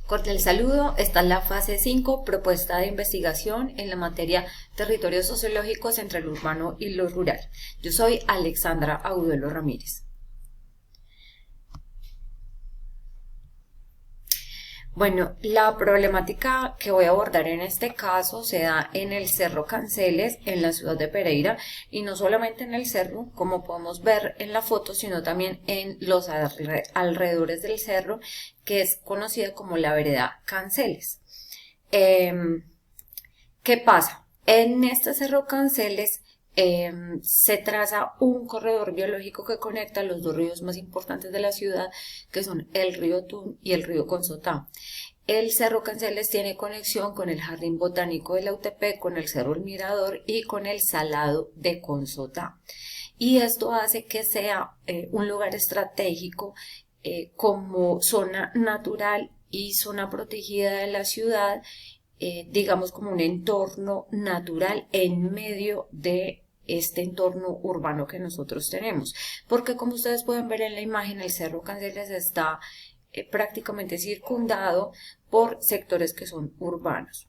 Cordial saludo, esta es la fase 5, propuesta de investigación en la materia territorios sociológicos entre lo urbano y lo rural. Yo soy Alexandra Agudelo Ramírez. Bueno, la problemática que voy a abordar en este caso se da en el Cerro Canceles, en la ciudad de Pereira, y no solamente en el cerro, como podemos ver en la foto, sino también en los alrededores del cerro, que es conocida como la vereda Canceles. ¿Qué pasa? En este Cerro Canceles se traza un corredor biológico que conecta los dos ríos más importantes de la ciudad, que son el río Tun y el río Consotá. El Cerro Canceles tiene conexión con el Jardín Botánico de la UTP, con el Cerro El Mirador y con el Salado de Consotá. Y esto hace que sea un lugar estratégico como zona natural y zona protegida de la ciudad, digamos como un entorno natural en medio de este entorno urbano que nosotros tenemos, porque como ustedes pueden ver en la imagen, el Cerro Canceles está prácticamente circundado por sectores que son urbanos.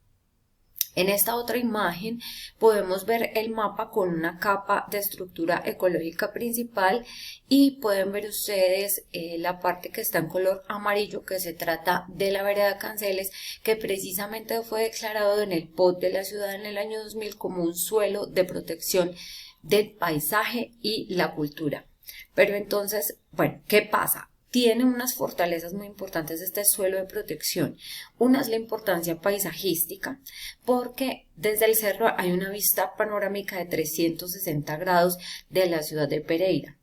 En esta otra imagen podemos ver el mapa con una capa de estructura ecológica principal y pueden ver ustedes la parte que está en color amarillo, que se trata de la vereda Canceles, que precisamente fue declarado en el POT de la ciudad en el año 2000 como un suelo de protección del paisaje y la cultura. Pero entonces, bueno, ¿qué pasa? Tiene unas fortalezas muy importantes este suelo de protección. Una es la importancia paisajística, porque desde el cerro hay una vista panorámica de 360 grados de la ciudad de Pereira.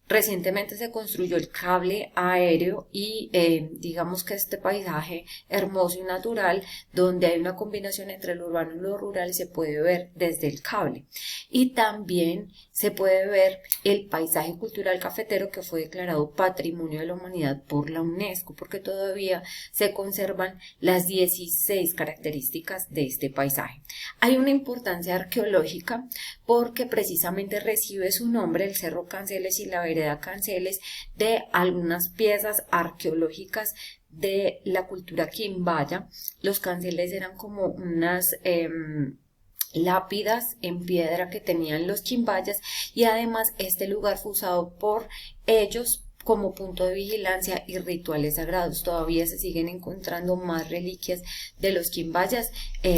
Recientemente se construyó el cable aéreo y digamos que este paisaje hermoso y natural, donde hay una combinación entre lo urbano y lo rural, se puede ver desde el cable. Y también se puede ver el paisaje cultural cafetero, que fue declarado Patrimonio de la Humanidad por la UNESCO, porque todavía se conservan las 16 características de este paisaje. Hay una importancia arqueológica porque precisamente recibe su nombre el Cerro Canceles y la vereda Canceles de algunas piezas arqueológicas de la cultura quimbaya. Los canceles eran como unas lápidas en piedra que tenían los quimbayas, y además este lugar fue usado por ellos como punto de vigilancia y rituales sagrados. Todavía se siguen encontrando más reliquias de los quimbayas,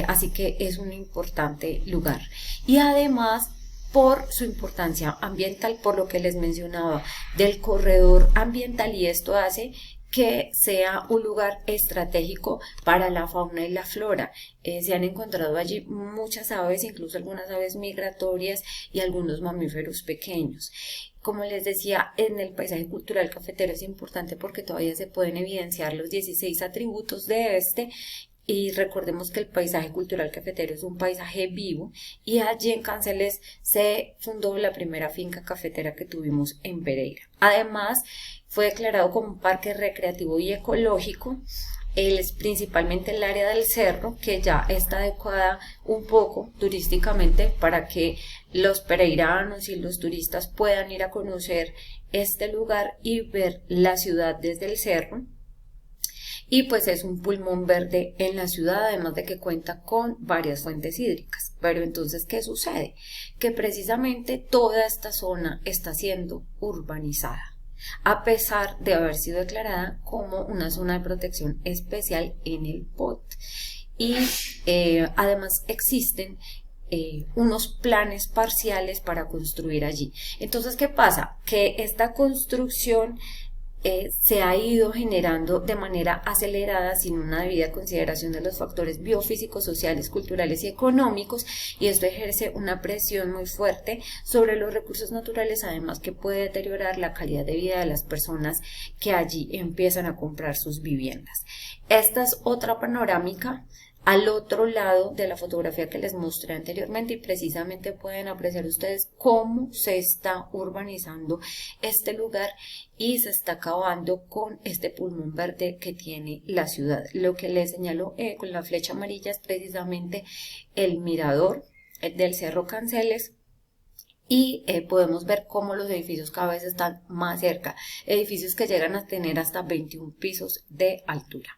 así que es un importante lugar. Y además, por su importancia ambiental, por lo que les mencionaba del corredor ambiental, y esto hace que sea un lugar estratégico para la fauna y la flora. Se han encontrado allí muchas aves, incluso algunas aves migratorias y algunos mamíferos pequeños. Como les decía, en el paisaje cultural cafetero es importante porque todavía se pueden evidenciar los 16 atributos de este. Y recordemos que el paisaje cultural cafetero es un paisaje vivo, y allí en Canceles se fundó la primera finca cafetera que tuvimos en Pereira. Además, fue declarado como un parque recreativo y ecológico. Es principalmente el área del cerro, que ya está adecuada un poco turísticamente para que los pereiranos y los turistas puedan ir a conocer este lugar y ver la ciudad desde el cerro. Y pues es un pulmón verde en la ciudad, además de que cuenta con varias fuentes hídricas. Pero entonces, ¿qué sucede? Que precisamente toda esta zona está siendo urbanizada, a pesar de haber sido declarada como una zona de protección especial en el POT. Y además existen unos planes parciales para construir allí. Entonces, ¿qué pasa? Que esta construcción se ha ido generando de manera acelerada, sin una debida consideración de los factores biofísicos, sociales, culturales y económicos, y esto ejerce una presión muy fuerte sobre los recursos naturales, además que puede deteriorar la calidad de vida de las personas que allí empiezan a comprar sus viviendas. Esta es otra panorámica al otro lado de la fotografía que les mostré anteriormente, y precisamente pueden apreciar ustedes cómo se está urbanizando este lugar y se está acabando con este pulmón verde que tiene la ciudad. Lo que les señalo con la flecha amarilla es precisamente el mirador del Cerro Canceles, y podemos ver cómo los edificios cada vez están más cerca, edificios que llegan a tener hasta 21 pisos de altura.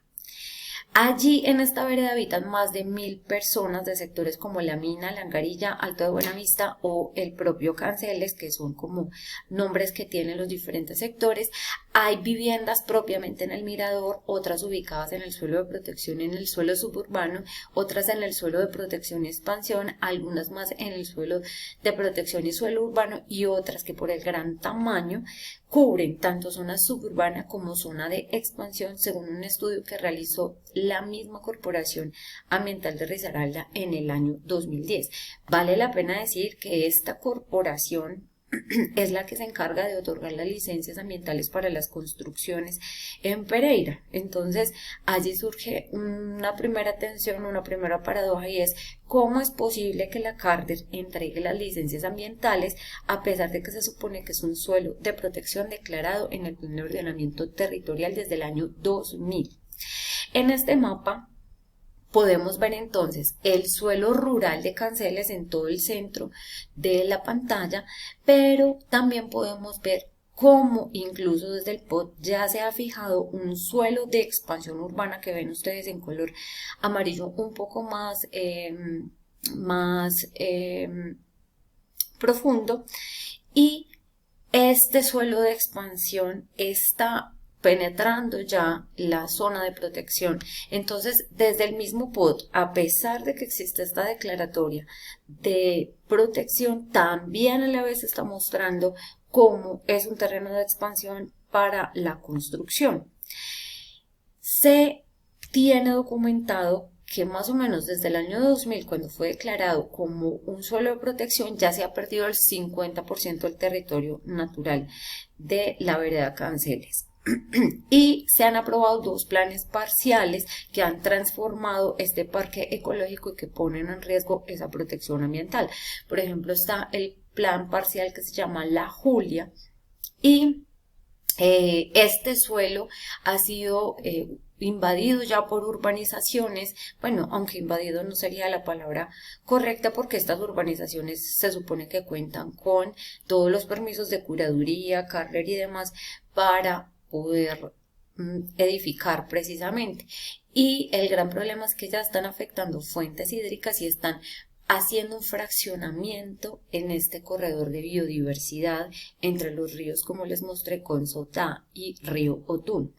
Allí en esta vereda habitan más de 1000 personas de sectores como La Mina, Langarilla, Alto de Buenavista o el propio Canceles, que son como nombres que tienen los diferentes sectores. Hay viviendas propiamente en el mirador, otras ubicadas en el suelo de protección, en el suelo suburbano, otras en el suelo de protección y expansión, algunas más en el suelo de protección y suelo urbano, y otras que por el gran tamaño cubren tanto zona suburbana como zona de expansión, según un estudio que realizó la misma Corporación Ambiental de Risaralda en el año 2010. Vale la pena decir que esta corporación es la que se encarga de otorgar las licencias ambientales para las construcciones en Pereira. Entonces, allí surge una primera tensión, una primera paradoja, y es cómo es posible que la Carter entregue las licencias ambientales a pesar de que se supone que es un suelo de protección declarado en el Plan de Ordenamiento Territorial desde el año 2000. En este mapa podemos ver entonces el suelo rural de Canceles en todo el centro de la pantalla, pero también podemos ver cómo incluso desde el POT ya se ha fijado un suelo de expansión urbana que ven ustedes en color amarillo un poco más profundo, y este suelo de expansión está penetrando ya la zona de protección. Entonces, desde el mismo POT, a pesar de que existe esta declaratoria de protección, también a la vez está mostrando cómo es un terreno de expansión para la construcción. Se tiene documentado que más o menos desde el año 2000, cuando fue declarado como un suelo de protección, ya se ha perdido el 50% del territorio natural de la vereda Canceles. Y se han aprobado 2 planes parciales que han transformado este parque ecológico y que ponen en riesgo esa protección ambiental. Por ejemplo, está el plan parcial que se llama La Julia, y este suelo ha sido invadido ya por urbanizaciones. Bueno, aunque invadido no sería la palabra correcta, porque estas urbanizaciones se supone que cuentan con todos los permisos de curaduría, carrer y demás para poder edificar precisamente. Y el gran problema es que ya están afectando fuentes hídricas y están haciendo un fraccionamiento en este corredor de biodiversidad entre los ríos, como les mostré, Consotá y Río Otún.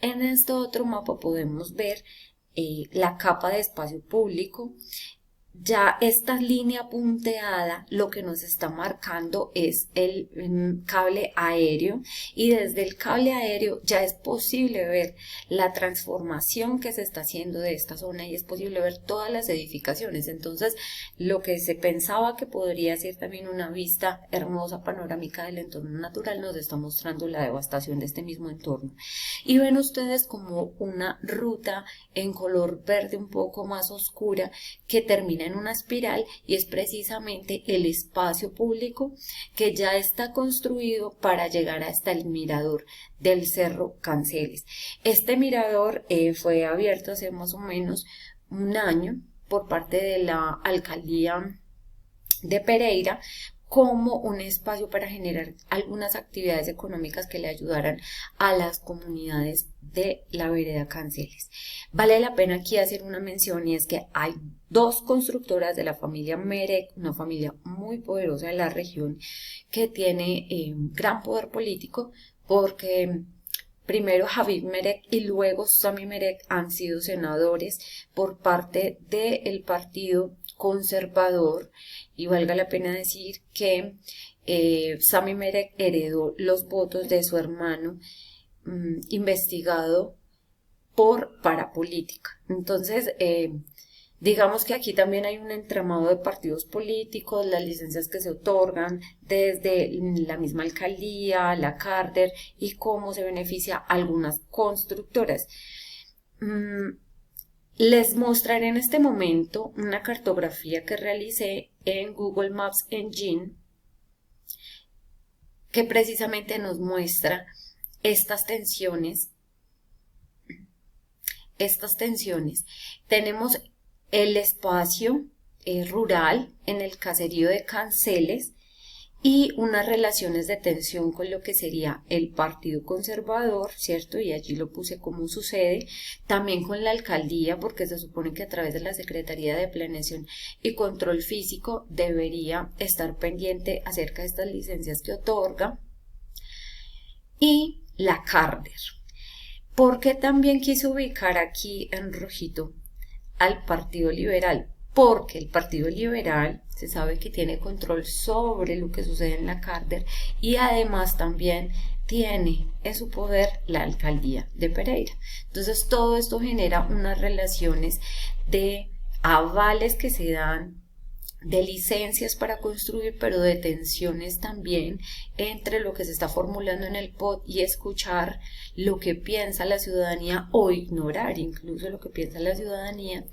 En este otro mapa podemos ver la capa de espacio público. Ya esta línea punteada lo que nos está marcando es el cable aéreo, y desde el cable aéreo ya es posible ver la transformación que se está haciendo de esta zona y es posible ver todas las edificaciones. Entonces, lo que se pensaba que podría ser también una vista hermosa panorámica del entorno natural nos está mostrando la devastación de este mismo entorno. Y ven ustedes como una ruta en color verde un poco más oscura que termina en una espiral, y es precisamente el espacio público que ya está construido para llegar hasta el mirador del Cerro Canceles. Este mirador fue abierto hace más o menos un año por parte de la alcaldía de Pereira como un espacio para generar algunas actividades económicas que le ayudaran a las comunidades de la vereda Canceles. Vale la pena aquí hacer una mención, y es que hay 2 constructoras de la familia Merec, una familia muy poderosa de la región que tiene gran poder político, porque primero Javid Merec y luego Sami Merec han sido senadores por parte del partido conservador, y valga la pena decir que Sami Merec heredó los votos de su hermano investigado por parapolítica. Entonces, digamos que aquí también hay un entramado de partidos políticos, las licencias que se otorgan desde la misma alcaldía, la Carter, y cómo se beneficia a algunas constructoras. Les mostraré en este momento una cartografía que realicé en Google Maps Engine, que precisamente nos muestra estas tensiones. Tenemos el espacio rural en el caserío de Canceles, y unas relaciones de tensión con lo que sería el Partido Conservador, ¿cierto? Y allí lo puse como sucede, también con la alcaldía, porque se supone que a través de la Secretaría de Planeación y Control Físico debería estar pendiente acerca de estas licencias que otorga, y la Carder. ¿Por qué también quise ubicar aquí en rojito al Partido Liberal? Porque el Partido Liberal se sabe que tiene control sobre lo que sucede en la Carder y además también tiene en su poder la alcaldía de Pereira. Entonces todo esto genera unas relaciones de avales que se dan, de licencias para construir, pero de tensiones también entre lo que se está formulando en el POT y escuchar lo que piensa la ciudadanía o ignorar incluso lo que piensa la ciudadanía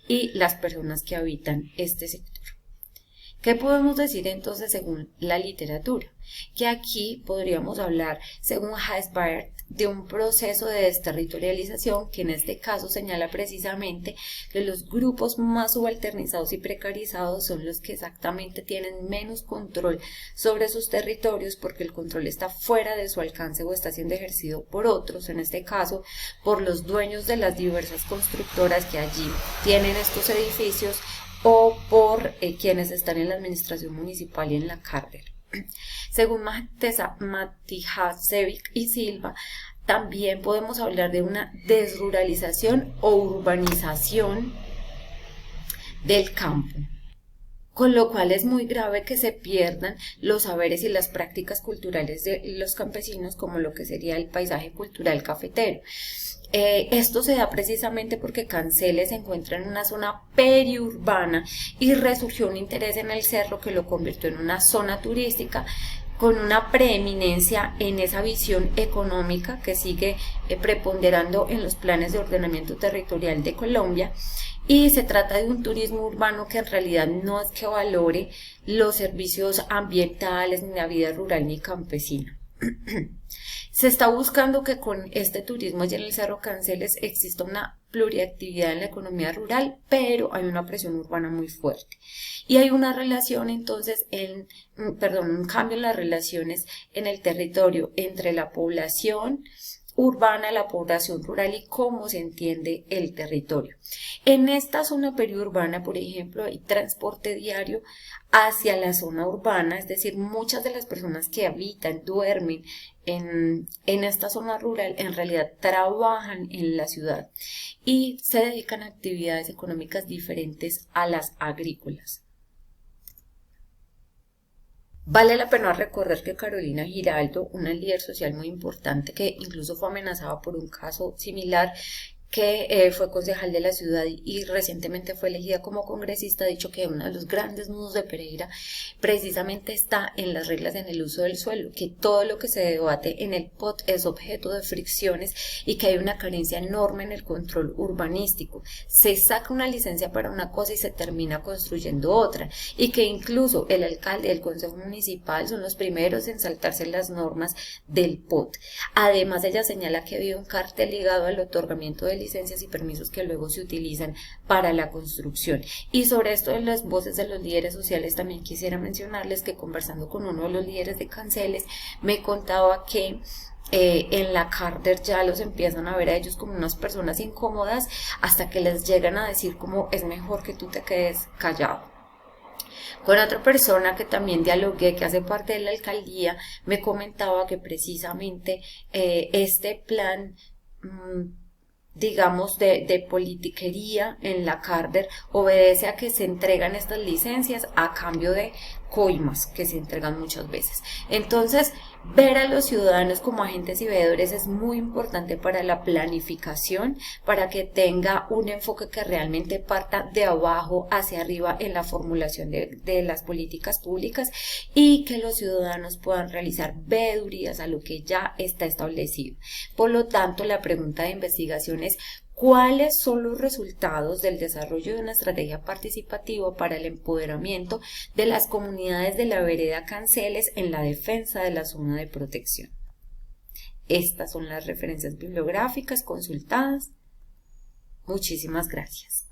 y las personas que habitan este sector. ¿Qué podemos decir entonces según la literatura? Que aquí podríamos hablar, según Haysbert, de un proceso de desterritorialización que en este caso señala precisamente que los grupos más subalternizados y precarizados son los que exactamente tienen menos control sobre sus territorios porque el control está fuera de su alcance o está siendo ejercido por otros, en este caso por los dueños de las diversas constructoras que allí tienen estos edificios o por quienes están en la administración municipal y en la Carder. Según Matijasevic y Silva, también podemos hablar de una desruralización o urbanización del campo, con lo cual es muy grave que se pierdan los saberes y las prácticas culturales de los campesinos, como lo que sería el paisaje cultural cafetero. Esto se da precisamente porque Canceles se encuentra en una zona periurbana y resurgió un interés en el cerro que lo convirtió en una zona turística con una preeminencia en esa visión económica que sigue preponderando en los planes de ordenamiento territorial de Colombia. Y se trata de un turismo urbano que en realidad no es que valore los servicios ambientales, ni la vida rural ni campesina. Se está buscando que con este turismo y en el Cerro Canceles exista una pluriactividad en la economía rural, pero hay una presión urbana muy fuerte. Y hay una relación entonces, un cambio en las relaciones en el territorio entre la población urbana, la población rural y cómo se entiende el territorio. En esta zona periurbana, por ejemplo, hay transporte diario hacia la zona urbana, es decir, muchas de las personas que habitan, duermen en esta zona rural, en realidad trabajan en la ciudad y se dedican a actividades económicas diferentes a las agrícolas. Vale la pena recordar que Carolina Giraldo, una líder social muy importante que incluso fue amenazada por un caso similar, que fue concejal de la ciudad y recientemente fue elegida como congresista, ha dicho que uno de los grandes nudos de Pereira precisamente está en las reglas en el uso del suelo, que todo lo que se debate en el POT es objeto de fricciones y que hay una carencia enorme en el control urbanístico. Se saca una licencia para una cosa y se termina construyendo otra, y que incluso el alcalde y el consejo municipal son los primeros en saltarse las normas del POT. Además, ella señala que había un cartel ligado al otorgamiento de licencias y permisos que luego se utilizan para la construcción. Y sobre esto de las voces de los líderes sociales también quisiera mencionarles que conversando con uno de los líderes de Canceles me contaba que en la Carder ya los empiezan a ver a ellos como unas personas incómodas hasta que les llegan a decir como es mejor que tú te quedes callado. Con otra persona que también dialogué, que hace parte de la alcaldía, me comentaba que precisamente este plan digamos, de politiquería en la Carder obedece a que se entregan estas licencias a cambio de coimas que se entregan muchas veces. Entonces, ver a los ciudadanos como agentes y veedores es muy importante para la planificación, para que tenga un enfoque que realmente parta de abajo hacia arriba en la formulación de las políticas públicas y que los ciudadanos puedan realizar veedurías a lo que ya está establecido. Por lo tanto, la pregunta de investigación es: ¿cuáles son los resultados del desarrollo de una estrategia participativa para el empoderamiento de las comunidades de la vereda Canceles en la defensa de la zona de protección? Estas son las referencias bibliográficas consultadas. Muchísimas gracias.